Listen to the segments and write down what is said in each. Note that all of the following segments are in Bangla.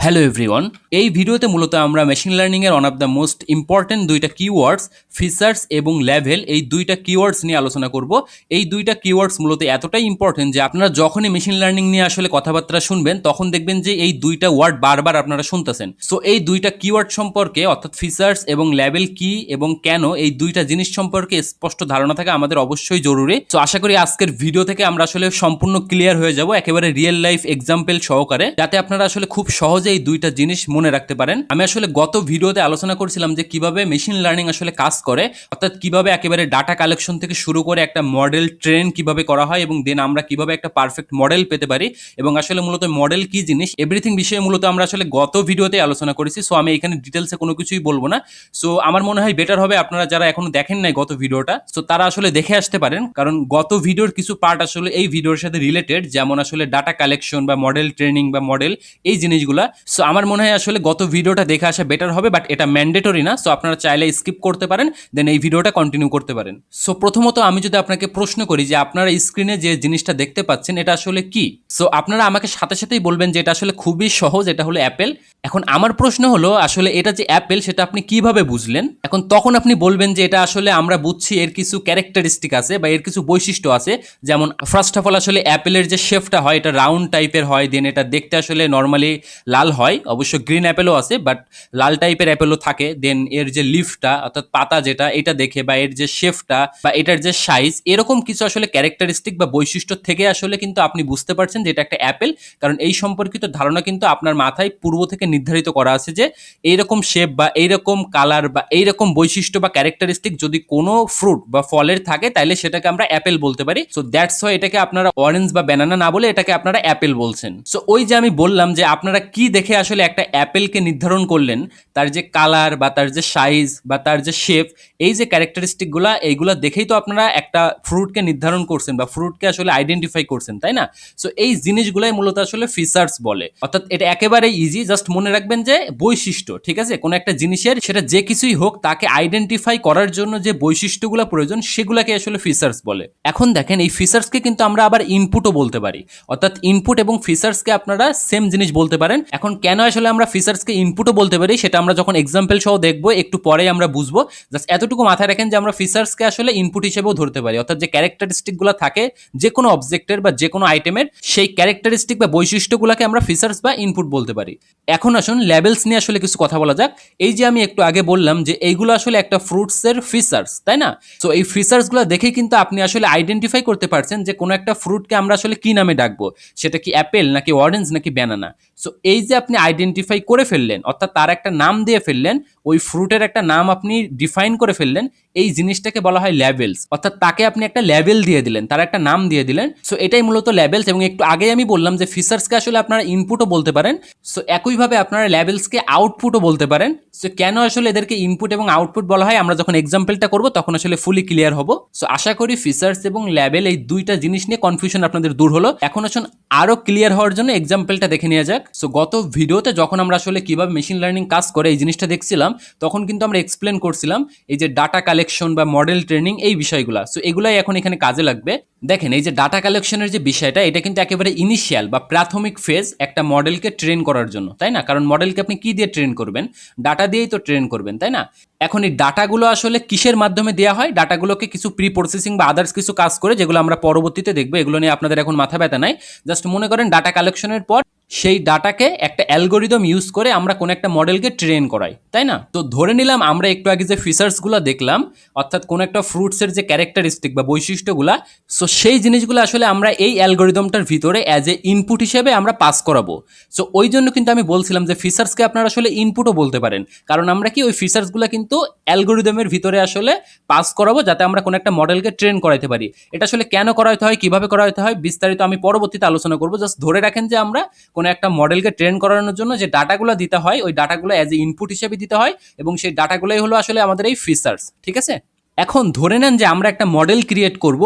হ্যালো এভরিওয়ান, এই ভিডিওতে মূলত আমরা মেশিন লার্নিং এর one of the most important দুইটা কিওয়ার্ডস ফিচার্স এবং লেভেল এই দুইটা কিওয়ার্ডস নিয়ে আলোচনা করব। এই দুইটা কিওয়ার্ডস মূলত এতটাই ইম্পর্টেন্ট যে আপনারা যখনই মেশিন লার্নিং নিয়ে আসলে কথাবার্তা শুনবেন তখন দেখবেন যে এই দুইটা ওয়ার্ড বারবার আপনারা শুনতেছেন। সো এই দুইটা কিওয়ার্ড সম্পর্কে অর্থাৎ ফিচার্স এবং লেভেল কি এবং কেন এই দুইটা জিনিস সম্পর্কে স্পষ্ট ধারণা থাকা আমাদের অবশ্যই জরুরি। সো আশা করি আজকের ভিডিও থেকে আমরা আসলে সম্পূর্ণ ক্লিয়ার হয়ে যাব একেবারে রিয়েল লাইফ এক্সাম্পল সহকারে, যাতে আপনারা আসলে খুব সহজে এই দুইটা জিনিস মনে রাখতে পারেন। আমি আসলে গত ভিডিওতে আলোচনা করছিলাম যে কিভাবে মেশিন লার্নিং আসলে কাজ করে, অর্থাৎ কিভাবে একেবারে ডাটা কালেকশন থেকে শুরু করে একটা মডেল ট্রেন কিভাবে করা হয় এবং দেন আমরা কিভাবে একটা পারফেক্ট মডেল পেতে পারি এবং আসলে মূলত মডেল কি জিনিস এভরিথিং বিষয়ে মূলত আমরা আসলে গত ভিডিওতে আলোচনা করেছি। সো আমি এখানে ডিটেলসে কোনো কিছুই বলবো না। সো আমার মনে হয় বেটার হবে আপনারা যারা এখনো দেখেন নাই গত ভিডিওটা, সো তারা আসলে দেখে আসতে পারেন, কারণ গত ভিডিওর কিছু পার্ট আসলে এই ভিডিওর সাথে রিলেটেড, যেমন আসলে ডাটা কালেকশন বা মডেল ট্রেনিং বা মডেল এই জিনিসগুলা। সো আমার মনে হয় আসলে গত ভিডিওটা দেখে আসা বেটার হবে, বাট এটা ম্যান্ডেটরি না। সো আপনারা চাইলে স্কিপ করতে পারেন, দেন এই ভিডিওটা কন্টিনিউ করতে পারেন। সো প্রথমত আমি যদি আপনাকে প্রশ্ন করি যে আপনারা স্ক্রিনে যে জিনিসটা দেখতে পাচ্ছেন এটা আসলে কি, সো আপনারা আমাকে সাথে সাথেই বলবেন যে এটা আসলে খুবই সহজ, এটা হলো অ্যাপেল। এখন আমার প্রশ্ন হলো আসলে এটা যে অ্যাপেল সেটা আপনি কিভাবে বুঝলেন? এখন তখন আপনি বলবেন যে এটা আসলে আমরা বুঝছি এর কিছু ক্যারেক্টারিস্টিক আছে বা এর কিছু বৈশিষ্ট্য আছে। যেমন ফার্স্ট অফ অল আসলে অ্যাপেলের যে শেপটা হয় এটা রাউন্ড টাইপের হয়, দেন এটা দেখতে আসলে নর্মালি লাল হয়। অবশ্য গ্রিন অ্যাপেলও আছে, বাট লাল টাইপের অ্যাপেলও থাকে। দেন এর যে লিফটা অর্থাৎ পাতা যেটা, এটা দেখে বা এর যে শেপটা বা এটার যে সাইজ, এরকম কিছু আসলে ক্যারেক্টারিস্টিক বা বৈশিষ্ট্য থেকে আসলে কিন্তু আপনি বুঝতে পারছেন যে এটা একটা অ্যাপেল। কারণ এই সম্পর্কিত ধারণা কিন্তু আপনার মাথায় পূর্ব থেকে নির্ধারিত করা আছে যে এইরকম শেপ বা এইরকম কালার বা এইরকম বৈশিষ্ট্য বা ক্যারেক্টারিস্টিক যদি কোনো ফ্রুট বা ফলের থাকে তাহলে সেটাকে আমরা অ্যাপেল বলতে পারি। সো দ্যাটস ওয়াই এটাকে আপনারা অরেঞ্জ বা ব্যানানা না বলে এটাকে আপনারা অ্যাপেল বলছেন। সো ওই যে আমি বললাম যে আপনারা কি দেখে আসলে একটা অ্যাপেলকে নির্ধারণ করলেন, তার যে কালার বা তার যে সাইজ বা তার যে শেপ, এই যে ক্যারেক্টারিস্টিকগুলা এইগুলা দেখেই তো আপনারা একটা ফ্রুটকে নির্ধারণ করছেন বা ফ্রুটকে আসলে আইডেন্টিফাই করছেন, তাই না? সো এই জিনিসগুলাই মূলত আসলে ফিচার্স বলে। অর্থাৎ এটা একেবারে ইজি, জাস্ট মনে রাখবেন যে বৈশিষ্ট্য, ঠিক আছে? কোনো একটা জিনিসের সেটা যে কিছুই হোক তাকে আইডেন্টিফাই করার জন্য যে বৈশিষ্ট্যগুলো প্রয়োজন সেগুলাকে আসলে ফিচার্স বলে। এখন দেখেন এই ফিচার্সকে কিন্তু আমরা আবার ইনপুটও বলতে পারি, অর্থাৎ ইনপুট এবং ফিচার্সকে আপনারা সেম জিনিস বলতে পারেন। এখন কেন আসলে আমরা ফিচার্সকে ইনপুটও বলতে পারি সেটা আমরা যখন এক্সাম্পল সহ দেখবো একটু পরেই আমরা বুঝবো। জাস্ট এতটুকু মাথায় রাখেন যে আমরা ফিচার্সকে আসলে ইনপুট হিসেবেও ধরতে পারি, অর্থাৎ যে ক্যারেক্টারিস্টিকগুলো থাকে যে কোনো অবজেক্টের বা যে কোনো আইটেমের, সেই ক্যারেক্টারিস্টিক বা বৈশিষ্ট্যগুলোকে আমরা ফিচার্স বা ইনপুট বলতে পারি। এখন আসুন লেভেলস নিয়ে আসলে কিছু কথা বলা যাক। এই যে আমি একটু আগে বললাম যে এইগুলো আসলে একটা ফ্রুটসের ফিচার্স, তাই না? সো এই ফিচার্সগুলো দেখেই কিন্তু আপনি আসলে আইডেন্টিফাই করতে পারছেন যে কোনো একটা ফ্রুটকে আমরা আসলে কি নামে ডাকবো, সেটা কি অ্যাপেল নাকি অরেঞ্জ নাকি ব্যানানা। সো এই যে আপনি আইডেন্টিফাই করে ফেললেন, অর্থাৎ তার একটা নাম দিয়ে ফেললেন, ওই ফ্রুটের একটা নাম আপনি ডিফাইন করে ফেললেন, এই জিনিসটাকে বলা হয় লেভেলস। অর্থাৎ তাকে আপনি একটা লেভেল দিয়ে দিলেন, তার একটা নাম দিয়ে দিলেন। সো এটাই মূলত লেভেলস। এবং একটু আগে আমি বললাম যে ফিচার্সকে আসলে আপনারা ইনপুটও বলতে পারেন। সো একইভাবে আপনারা লেভেলসকে আউটপুটও বলতে পারেন। সো কেন আসলে এদেরকে ইনপুট এবং আউটপুট বলা হয় আমরা যখন এক্সাম্পলটা করব তখন আসলে ফুলি ক্লিয়ার হবো। সো আশা করি ফিচার্স এবং লেভেল এই দুইটা জিনিস নিয়ে কনফিউশন আপনাদের দূর হলো। এখন আসুন আরো ক্লিয়ার হওয়ার জন্য এক্সাম্পলটা দেখে নেওয়া যাক। সো গত ভিডিওতে যখন আমরা আসলে কিভাবে মেশিন লার্নিং কাজ করে এই জিনিসটা দেখছিলাম তখন কিন্তু আমরা এক্সপ্লেন করছিলাম এই যে ডাটা কালেকশন বা মডেল ট্রেনিং এই বিষয়গুলো। সো এগুলাই এখন এখানে কাজে লাগবে। দেখেন এই যে ডাটা কালেকশনের যে বিষয়টা, এটা কিন্তু একেবারে ইনিশিয়াল বা প্রাথমিক ফেজ একটা মডেলকে ট্রেন করার জন্য, তাই না? কারণ মডেলকে আপনি কি দিয়ে ট্রেন করবেন? ডাটা দিয়েই তো ট্রেন করবেন, তাই না? এখন এই ডাটাগুলো আসলে কিসের মাধ্যমে দেওয়া হয়? ডাটাগুলোকে কিছু প্রি প্রসেসিং বা আদার্স কিছু কাজ করে, যেগুলো আমরা পরবর্তীতে দেখবো, এগুলো নিয়ে আপনাদের এখন মাথা ব্যথা নাই। জাস্ট মনে করেন ডাটা কালেকশনের পর সেই ডাটাকে একটা অ্যালগোরিদম ইউজ করে আমরা কোন একটা মডেলকে ট্রেন করাই, তাই না? তো ধরে নিলাম আমরা একটু আগে যে ফিচার্সগুলো দেখলাম, অর্থাৎ কোন একটা ফ্রুটসের যে ক্যারেক্টারিস্টিক বা বৈশিষ্ট্যগুলা, সো সেই জিনিসগুলো আসলে আমরা এই অ্যালগোরিদমটার ভিতরে অ্যাজ এ ইনপুট হিসেবে আমরা পাস করাবো। সো ওই জন্য কিন্তু আমি বলছিলাম যে ফিচার্সকে আপনারা আসলে ইনপুটও বলতে পারেন, কারণ আমরা কি ওই ফিচার্সগুলো কিন্তু অ্যালগোরিদমের ভিতরে আসলে পাস করাবো যাতে আমরা কোন একটা মডেলকে ট্রেন করাইতে পারি। এটা আসলে কেন করাইতে হয়, কিভাবে করাইতে হয় বিস্তারিত আমি পরবর্তীতে আলোচনা করবো। জাস্ট ধরে রাখেন যে আমরা কোনো একটা মডেলকে ট্রেন করানোর জন্য যে ডাটাগুলো দিতে হয় ওই ডাটাগুলো অ্যাজ এ ইনপুট হিসেবে দিতে হয় এবং সেই ডাটাগুলোই হলো আসলে আমাদের এই ফিচার্স, ঠিক আছে? এখন ধরে নেন যে আমরা একটা মডেল ক্রিয়েট করব,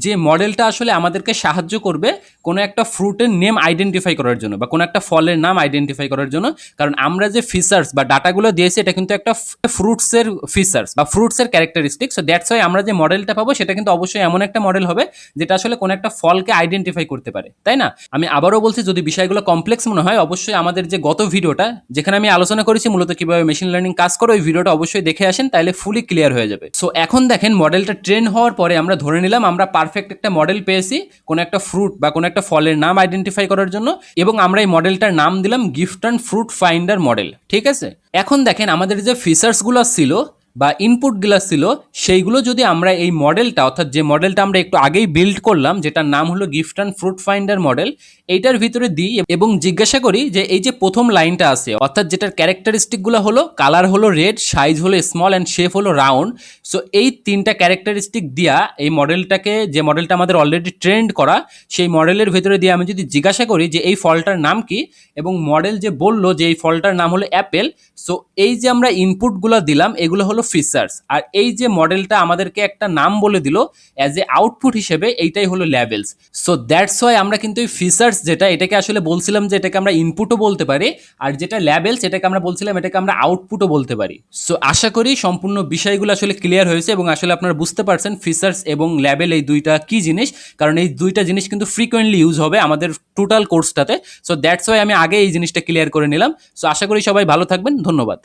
যে মডেলটা আসলে আমাদেরকে সাহায্য করবে কোনো একটা ফ্রুটের নেম আইডেন্টিফাই করার জন্য বা কোনো একটা ফলের নাম আইডেন্টিফাই করার জন্য। কারণ আমরা যে ফিচার্স বা ডাটাগুলো দিয়েছি এটা কিন্তু একটা ফ্রুটসের ফিচার্স বা ফ্রুটসের ক্যারেক্টারিস্টিক। সো দ্যাটস ওয়াই আমরা যে মডেলটা পাবো সেটা কিন্তু অবশ্যই এমন একটা মডেল হবে যেটা আসলে কোনো একটা ফলকে আইডেন্টিফাই করতে পারে, তাই না? আমি আবারও বলছি, যদি বিষয়গুলো কমপ্লেক্স মনে হয় অবশ্যই আমাদের যে গত ভিডিওটা যেখানে আমি আলোচনা করেছি মূলত কিভাবে মেশিন লার্নিং কাজ করে, ওই ভিডিওটা অবশ্যই দেখে আসেন, তাহলে ফুলি ক্লিয়ার হয়ে যাবে। সো এখন দেখেন মডেলটা ট্রেন হওয়ার পরে আমরা ধরে নিলাম আমরা পারফেক্ট একটা মডেল পেয়েছি কোনো একটা ফ্রুট বা কোনো একটা ফলের নাম আইডেন্টিফাই করার জন্য, এবং আমরা এই মডেলটার নাম দিলাম gift and fruit finder model. ঠিক আছে, এখন দেখেন আমাদের যে ফিচার্সগুলো ছিল বা ইনপুটগুলো ছিল সেইগুলো যদি আমরা এই মডেলটা, অর্থাৎ যে মডেলটা আমরা একটু আগেই বিল্ড করলাম যেটার নাম হলো gift and fruit finder model, এইটার ভিতরে দিই এবং জিজ্ঞাসা করি যে এই যে প্রথম লাইনটা আছে, অর্থাৎ যেটার ক্যারেক্টারিস্টিকগুলো হলো কালার হলো রেড, সাইজ হলো স্মল অ্যান্ড শেপ হলো রাউন্ড। সো এই তিনটা ক্যারেক্টারিস্টিক দিয়া এই মডেলটাকে, যে মডেলটা আমাদের অলরেডি ট্রেন্ড করা, সেই মডেলের ভিতরে দিয়ে আমি যদি জিজ্ঞাসা করি যে এই ফলটার নাম কি, এবং মডেল যে বললো যে এই ফলটার নাম হলো অ্যাপেল, সো এই যে আমরা ইনপুটগুলো দিলাম এগুলো হলো ফিচার্স, আর এই যে মডেলটা আমাদেরকে একটা নাম বলে দিল অ্যাজ এ আউটপুট হিসেবে, এইটাই হলো লেভেলস। সো দ্যাটস ওয়াই আমরা কিন্তু এই ফিচার্স যেটা, এটাকে আসলে বলছিলাম যে এটাকে আমরা ইনপুটও বলতে পারি, আর যেটা লেভেলস এটাকে আমরা বলছিলাম এটাকে আমরা আউটপুটও বলতে পারি। সো আশা করি সম্পূর্ণ বিষয়গুলো আসলে ক্লিয়ার হয়েছে এবং আসলে আপনারা বুঝতে পারছেন ফিচার্স এবং লেভেল এই দুইটা কি জিনিস, কারণ এই দুইটা জিনিস কিন্তু ফ্রিকোয়েন্টলি ইউজ হবে আমাদের টোটাল কোর্সটাতে। সো দ্যাটস ওয়াই আমি আগে এই জিনিসটা ক্লিয়ার করে নিলাম। সো আশা করি সবাই ভালো থাকবেন, ধন্যবাদ।